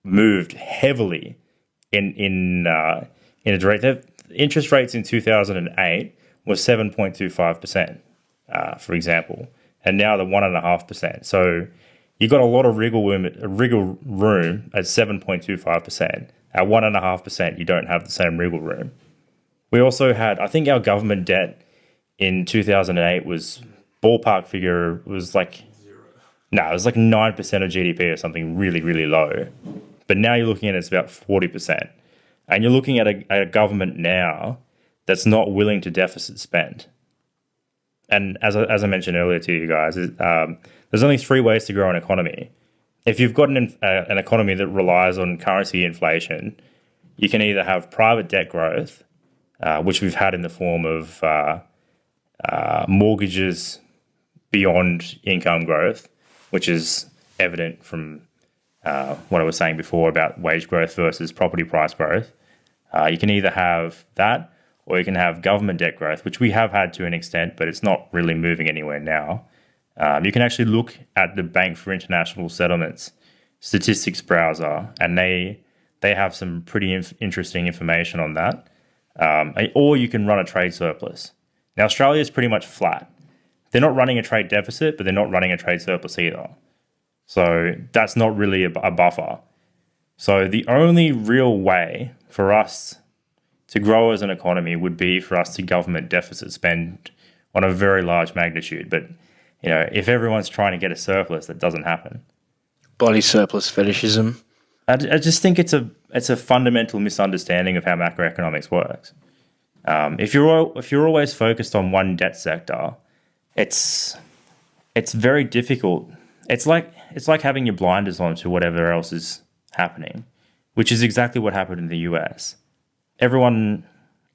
moved heavily in a direction. Interest rates in 2008 was 7.25%, for example, and now they're 1.5%. So you got a lot of wriggle room at 7.25%. At 1.5%, you don't have the same wriggle room. We also had, I think our government debt in 2008 was, ballpark figure, was like, it was like 9% of GDP or something really, really low. But now you're looking at it's about 40%. And you're looking at a government now that's not willing to deficit spend. and as I mentioned earlier to you guys, there's only three ways to grow an economy. If you've got an economy that relies on currency inflation, you can either have private debt growth, which we've had in the form of mortgages beyond income growth, which is evident from what I was saying before about wage growth versus property price growth. You can either have that, or you can have government debt growth, which we have had to an extent, but it's not really moving anywhere now. You can actually look at the Bank for International Settlements statistics browser, and they have some pretty interesting information on that. Or you can run a trade surplus. Now, Australia is pretty much flat. They're not running a trade deficit, but they're not running a trade surplus either. So that's not really a buffer. So the only real way for us to grow as an economy would be for us to government deficit spend on a very large magnitude. But if everyone's trying to get a surplus, that doesn't happen. Body surplus fetishism. I just think it's a fundamental misunderstanding of how macroeconomics works. If you're always focused on one debt sector, it's very difficult. It's like having your blinders on to whatever else is happening, which is exactly what happened in the US. Everyone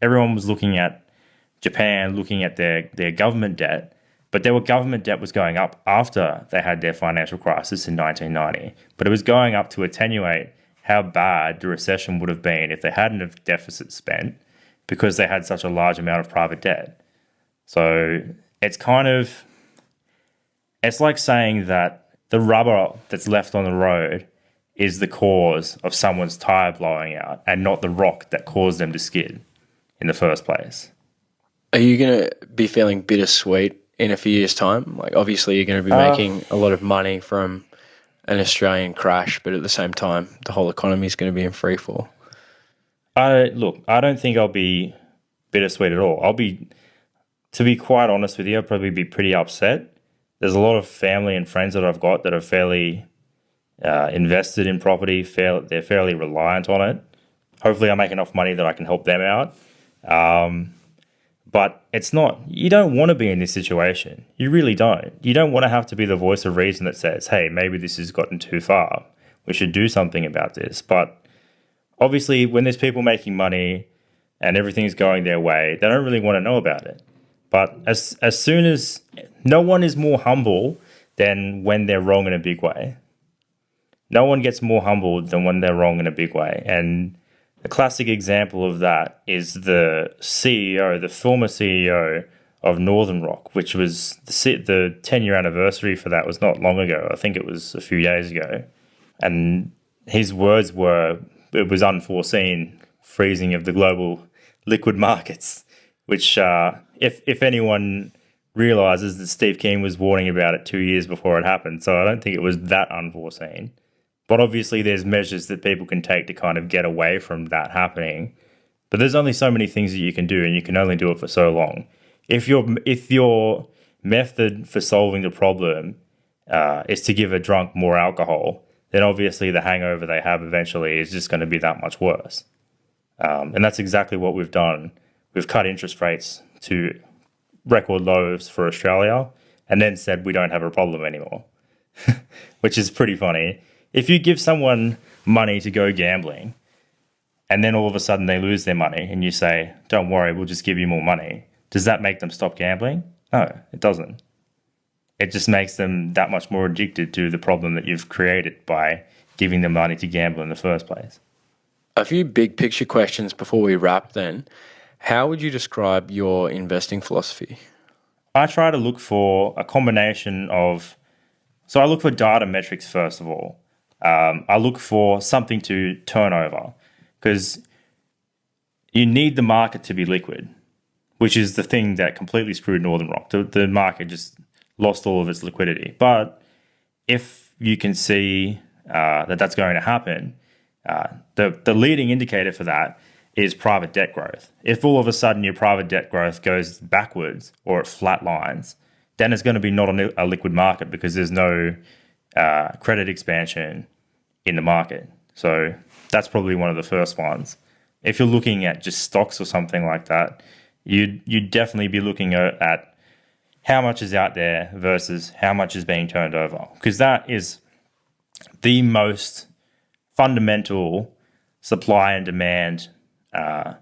was looking at Japan, looking at their government debt, but their government debt was going up after they had their financial crisis in 1990. But it was going up to attenuate how bad the recession would have been if they hadn't have deficit spent, because they had such a large amount of private debt. So it's like saying that the rubber that's left on the road is the cause of someone's tire blowing out and not the rock that caused them to skid in the first place. Are you going to be feeling bittersweet in a few years' time? Like, obviously you're going to be making a lot of money from an Australian crash, but at the same time, the whole economy is going to be in free fall. I don't think I'll be bittersweet at all. To be quite honest with you, I'll probably be pretty upset. There's a lot of family and friends that I've got that are fairly invested in property. They're fairly reliant on it. Hopefully I make enough money that I can help them out. But it's not, you don't want to be in this situation. You really don't. You don't want to have to be the voice of reason that says, hey, maybe this has gotten too far. We should do something about this. But obviously, when there's people making money and everything's going their way, they don't really want to know about it. But as soon as no one is more humble than when they're wrong in a big way. No one gets more humbled than when they're wrong in a big way. And a classic example of that is the former CEO of Northern Rock, which was the 10-year anniversary for that was not long ago. I think it was a few days ago. And his words were, it was unforeseen freezing of the global liquid markets, which if anyone realizes that Steve Keen was warning about it 2 years before it happened. So I don't think it was that unforeseen. But obviously there's measures that people can take to kind of get away from that happening. But there's only so many things that you can do, and you can only do it for so long. If your method for solving the problem is to give a drunk more alcohol, then obviously the hangover they have eventually is just going to be that much worse. And that's exactly what we've done. We've cut interest rates to record lows for Australia and then said we don't have a problem anymore, which is pretty funny. If you give someone money to go gambling and then all of a sudden they lose their money and you say, don't worry, we'll just give you more money, does that make them stop gambling? No, it doesn't. It just makes them that much more addicted to the problem that you've created by giving them money to gamble in the first place. A few big picture questions before we wrap then. How would you describe your investing philosophy? I try to look for a combination of, so I look for data metrics first of all. I look for something to turn over because you need the market to be liquid, which is the thing that completely screwed Northern Rock. The market just lost all of its liquidity. But if you can see that that's going to happen, the leading indicator for that is private debt growth. If all of a sudden your private debt growth goes backwards or it flatlines, then it's going to be not a liquid market because there's no credit expansion in the market. So that's probably one of the first ones. If you're looking at just stocks or something like that, you'd definitely be looking at how much is out there versus how much is being turned over, because that is the most fundamental supply and demand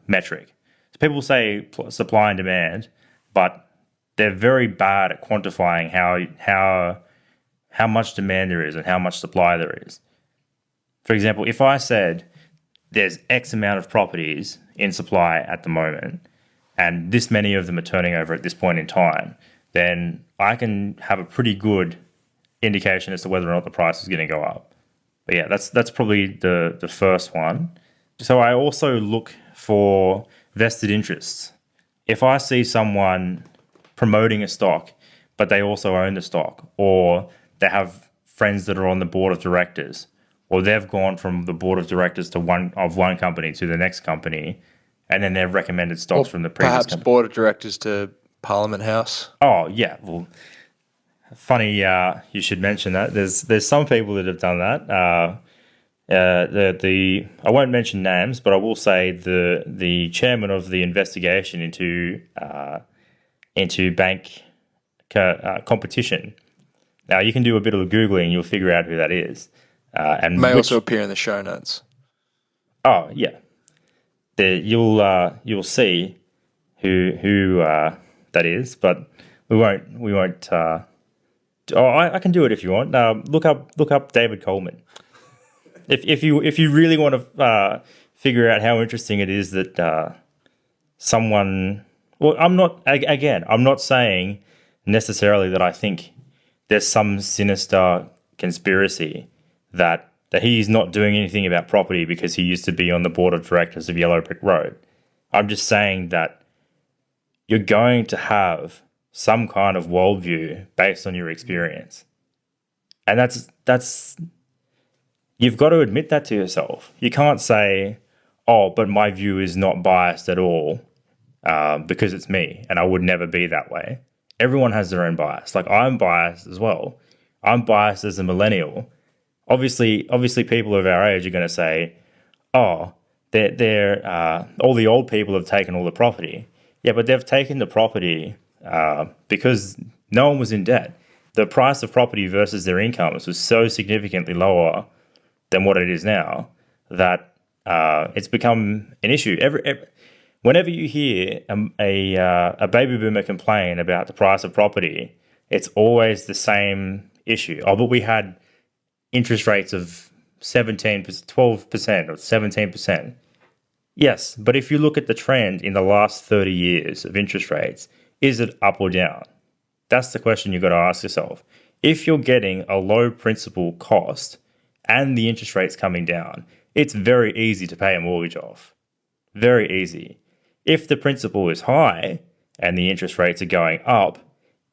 metric. So people say supply and demand, but they're very bad at quantifying how much demand there is and how much supply there is. For example, if I said there's X amount of properties in supply at the moment, and this many of them are turning over at this point in time, then I can have a pretty good indication as to whether or not the price is going to go up. But yeah, that's probably the first one. So I also look for vested interests. If I see someone promoting a stock, but they also own the stock, or they have friends that are on the board of directors, or they've gone from the board of directors to one company to the next company, and then they've recommended stocks from the previous perhaps company. board of directors to Parliament House. Oh yeah, well, funny you should mention that. There's some people that have done that. I won't mention names, but I will say the chairman of the investigation into bank competition. Now you can do a bit of Googling, you'll figure out who that is. And May also appear in the show notes. Oh yeah, you'll see who that is, but we won't. I can do it if you want. Look up David Coleman. If you really want to figure out how interesting it is that someone. Well, I'm not saying necessarily that I think there's some sinister conspiracy that he's not doing anything about property because he used to be on the board of directors of Yellow Brick Road. I'm just saying that you're going to have some kind of worldview based on your experience. And that's you've got to admit that to yourself. You can't say, oh, but my view is not biased at all because it's me and I would never be that way. Everyone has their own bias. Like, I'm biased as well. I'm biased as a millennial. Obviously, people of our age are going to say, "Oh, they're all the old people have taken all the property." Yeah, but they've taken the property because no one was in debt. The price of property versus their incomes was so significantly lower than what it is now that it's become an issue. Whenever you hear a baby boomer complain about the price of property, it's always the same issue. Oh, but we had interest rates of 12% or 17%. Yes, but if you look at the trend in the last 30 years of interest rates, is it up or down? That's the question you've got to ask yourself. If you're getting a low principal cost and the interest rate's coming down, it's very easy to pay a mortgage off. Very easy. If the principal is high and the interest rates are going up,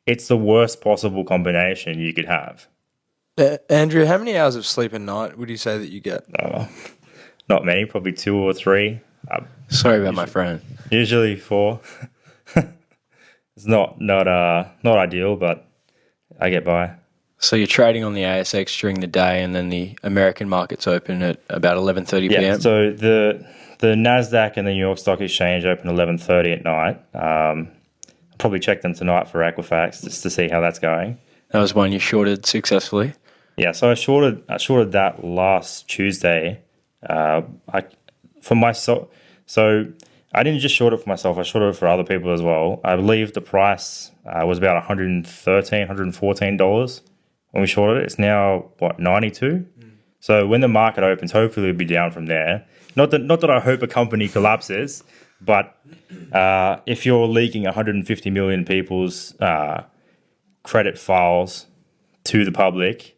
it's the worst possible combination you could have. Andrew, how many hours of sleep a night would you say that you get? Not many, probably 2 or 3. Sorry about my friend. Usually 4. It's not ideal, but I get by. So you're trading on the ASX during the day, and then the American markets open at about 11:30 p.m. Yeah. So the NASDAQ and the New York Stock Exchange open 11:30 at night. I'll probably check them tonight for Equifax just to see how that's going. That was one you shorted successfully. Yeah, so I shorted that last Tuesday. So I didn't just short it for myself. I shorted it for other people as well. I believe the price was about $113, $114 when we shorted it. It's now what, 92. So when the market opens, hopefully it'll be down from there. Not that I hope a company collapses, but if you're leaking 150 million people's credit files to the public,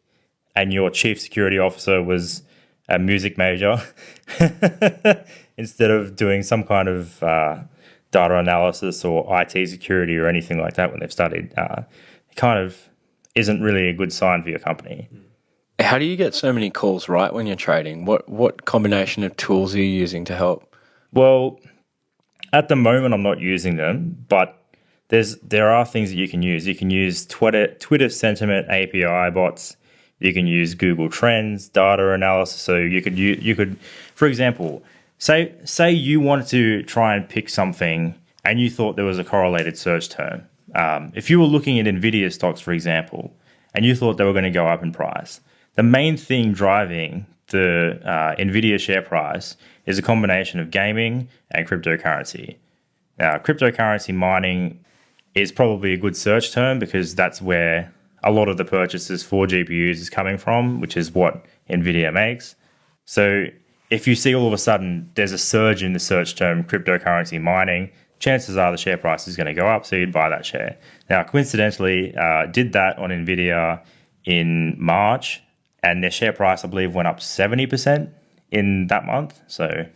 and your chief security officer was a music major, instead of doing some kind of data analysis or IT security or anything like that when they've studied, it kind of isn't really a good sign for your company. How do you get so many calls right when you're trading? What combination of tools are you using to help? Well, at the moment I'm not using them, but there are things that you can use. You can use Twitter sentiment API bots. You can use Google Trends, data analysis. So you could, for example, say you wanted to try and pick something and you thought there was a correlated search term. If you were looking at NVIDIA stocks, for example, and you thought they were going to go up in price, the main thing driving the NVIDIA share price is a combination of gaming and cryptocurrency. Now, cryptocurrency mining is probably a good search term because that's where a lot of the purchases for GPUs is coming from, which is what NVIDIA makes. So if you see all of a sudden there's a surge in the search term cryptocurrency mining, chances are the share price is going to go up, so you'd buy that share. Now, coincidentally, did that on NVIDIA in March, and their share price, I believe, went up 70% in that month. So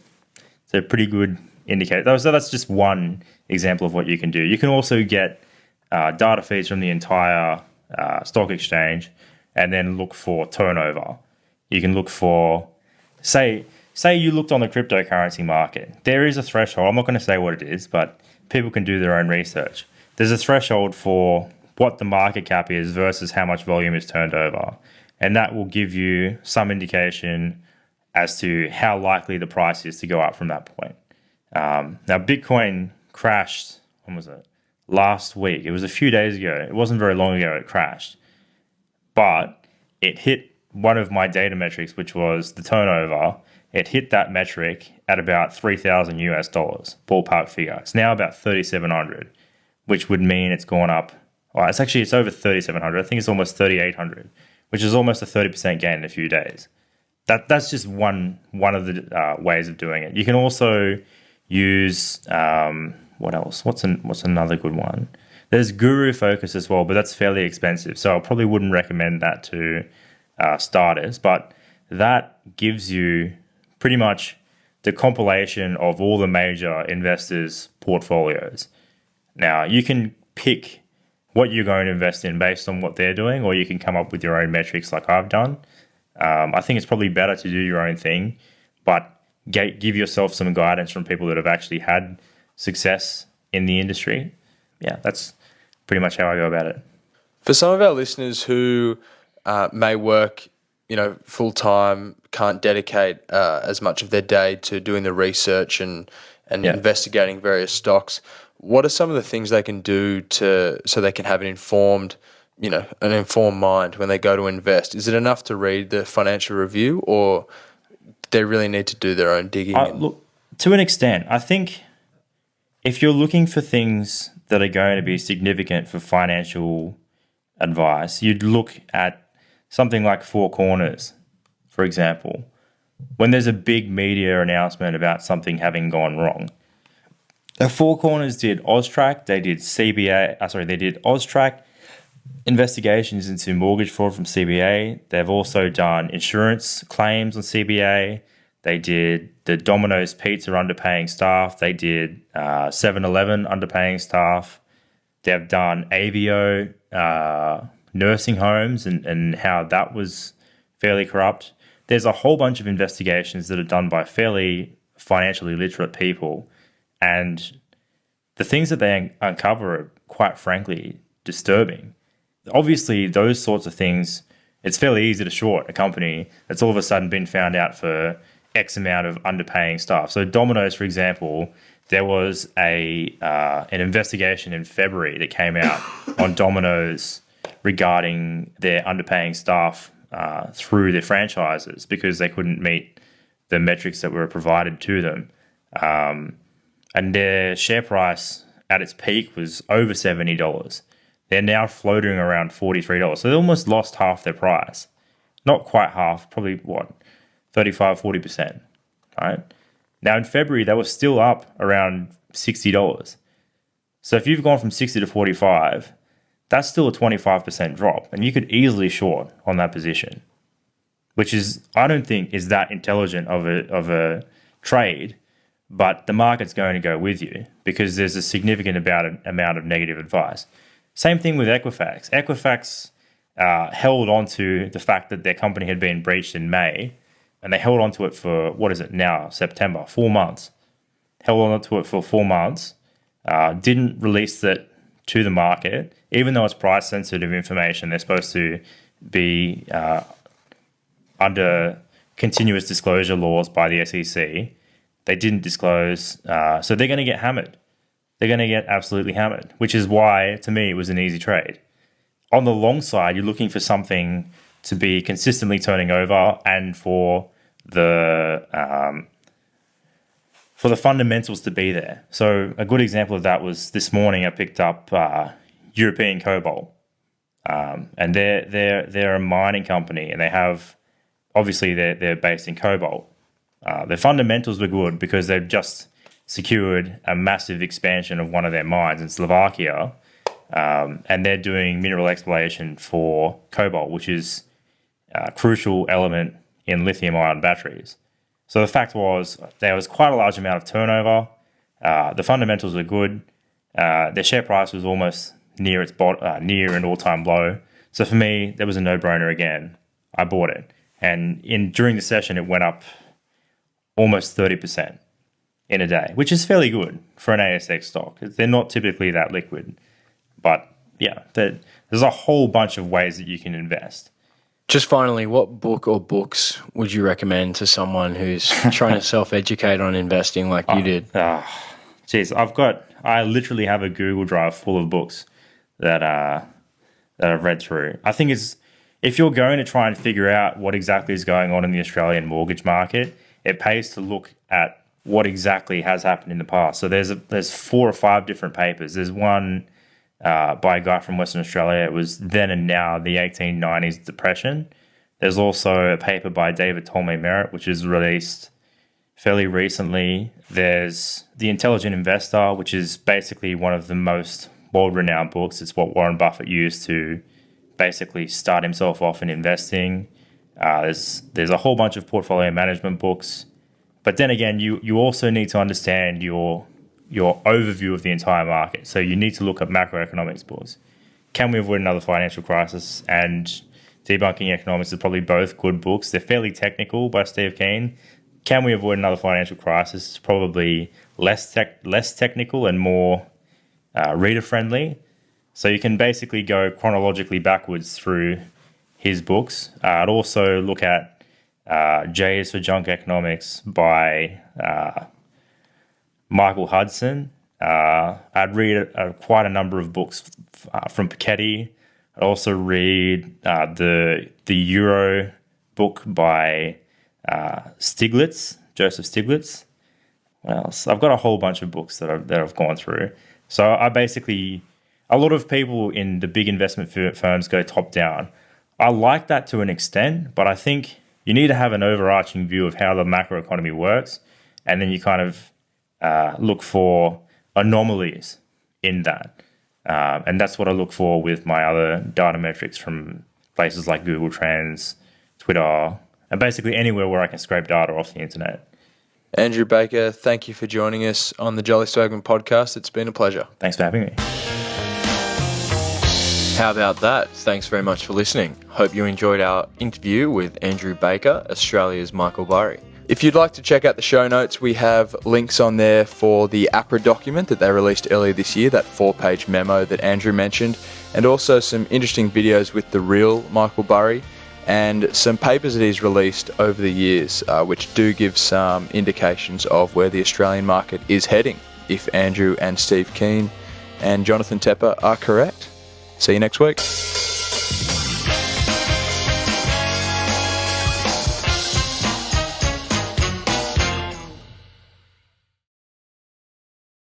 it's a pretty good indicator. So that's just one example of what you can do. You can also get data feeds from the entire stock exchange and then look for turnover. You can look for, say you looked on the cryptocurrency market. There is a threshold. I'm not going to say what it is, but people can do their own research. There's a threshold for what the market cap is versus how much volume is turned over. And that will give you some indication as to how likely the price is to go up from that point. Now, Bitcoin crashed, when was it? Last week. It was a few days ago. It wasn't very long ago it crashed. But it hit one of my data metrics, which was the turnover. It hit that metric at about $3,000 US, ballpark figure. It's now about 3,700, which would mean it's gone up. Well, it's over 3,700. I think it's almost 3,800, which is almost a 30% gain in a few days. That's just one of the ways of doing it. You can also use what else? What's another good one? There's Guru Focus as well, but that's fairly expensive, so I probably wouldn't recommend that to starters. But that gives you pretty much the compilation of all the major investors' portfolios. Now, you can pick what you're going to invest in based on what they're doing, or you can come up with your own metrics like I've done. I think it's probably better to do your own thing, but give yourself some guidance from people that have actually had success in the industry. Yeah, that's pretty much how I go about it. For some of our listeners who may work, full time, can't dedicate as much of their day to doing the research and investigating various stocks, what are some of the things they can do so they can have an informed mind when they go to invest? Is it enough to read the financial review, or they really need to do their own digging? Look, to an extent, I think if you're looking for things that are going to be significant for financial advice, you'd look at something like Four Corners, for example. When there's a big media announcement about something having gone wrong, Four Corners did Austrac, they did Austrac investigations into mortgage fraud from CBA. They've also done insurance claims on CBA. They did the Domino's Pizza underpaying staff. They did 7-Eleven underpaying staff. They've done AVO nursing homes and how that was fairly corrupt. There's a whole bunch of investigations that are done by fairly financially literate people, and the things that they uncover are, quite frankly, disturbing. Obviously, those sorts of things, it's fairly easy to short a company that's all of a sudden been found out for X amount of underpaying staff. So Domino's, for example, there was an investigation in February that came out on Domino's regarding their underpaying staff through their franchises because they couldn't meet the metrics that were provided to them. And their share price at its peak was over $70. They're now floating around $43. So they almost lost half their price. Not quite half, probably 35, 40%. Right? Now in February, they were still up around $60. So if you've gone from 60 to 45, that's still a 25% drop. And you could easily short on that position, which is, I don't think, is that intelligent of a trade. But the market's going to go with you because there's a significant amount of negative advice. Same thing with Equifax. Equifax held on to the fact that their company had been breached in May, and they held on to it for, September, 4 months. Held on to it for 4 months, didn't release it to the market, even though it's price-sensitive information. They're supposed to be under continuous disclosure laws by the SEC. They didn't disclose, so they're going to get hammered. they're going to get absolutely hammered, which is why, to me, it was an easy trade. On the long side, you're looking for something to be consistently turning over and for the fundamentals to be there. So a good example of that was this morning I picked up European Cobalt. And they're a mining company, and they have, obviously they're based in cobalt. Their fundamentals were good because they've just secured a massive expansion of one of their mines in Slovakia, and they're doing mineral exploration for cobalt, which is a crucial element in lithium-ion batteries. So the fact was there was quite a large amount of turnover. The fundamentals were good. Their share price was almost near an all-time low. So for me, there was a no-brainer again. I bought it, and during the session, it went up almost 30% in a day, which is fairly good for an ASX stock. They're not typically that liquid, but yeah, there's a whole bunch of ways that you can invest. Just finally, what book or books would you recommend to someone who's trying to self-educate on investing like you did? Geez, I literally have a Google Drive full of books that I've read through. I think if you're going to try and figure out what exactly is going on in the Australian mortgage market, it pays to look at what exactly has happened in the past. So there's 4 or 5 different papers. There's one by a guy from Western Australia. It was Then and Now, the 1890s Depression. There's also a paper by David Tolmay-Merritt, which is released fairly recently. There's The Intelligent Investor, which is basically one of the most world-renowned books. It's what Warren Buffett used to basically start himself off in investing. There's a whole bunch of portfolio management books. But then again, you also need to understand your overview of the entire market. So you need to look at macroeconomics books. Can We Avoid Another Financial Crisis and Debunking Economics are probably both good books. They're fairly technical by Steve Keen. Can We Avoid Another Financial Crisis is probably less technical and more reader-friendly. So you can basically go chronologically backwards through his books. I'd also look at J is for Junk Economics by Michael Hudson. I'd read quite a number of books from Piketty. I'd also read the Euro book by Stiglitz, Joseph Stiglitz. What else? I've got a whole bunch of books that I've gone through. So a lot of people in the big investment firms go top down. I like that to an extent, but I think you need to have an overarching view of how the macroeconomy works, and then you kind of look for anomalies in that. And that's what I look for with my other data metrics from places like Google Trends, Twitter, and basically anywhere where I can scrape data off the internet. Andrew Baker, thank you for joining us on the Jolly Swagman podcast. It's been a pleasure. Thanks for having me. How about that? Thanks very much for listening. Hope you enjoyed our interview with Andrew Baker, Australia's Michael Burry. If you'd like to check out the show notes, we have links on there for the APRA document that they released earlier this year, that 4-page memo that Andrew mentioned, and also some interesting videos with the real Michael Burry, and some papers that he's released over the years, which do give some indications of where the Australian market is heading, if Andrew and Steve Keen and Jonathan Tepper are correct. See you next week.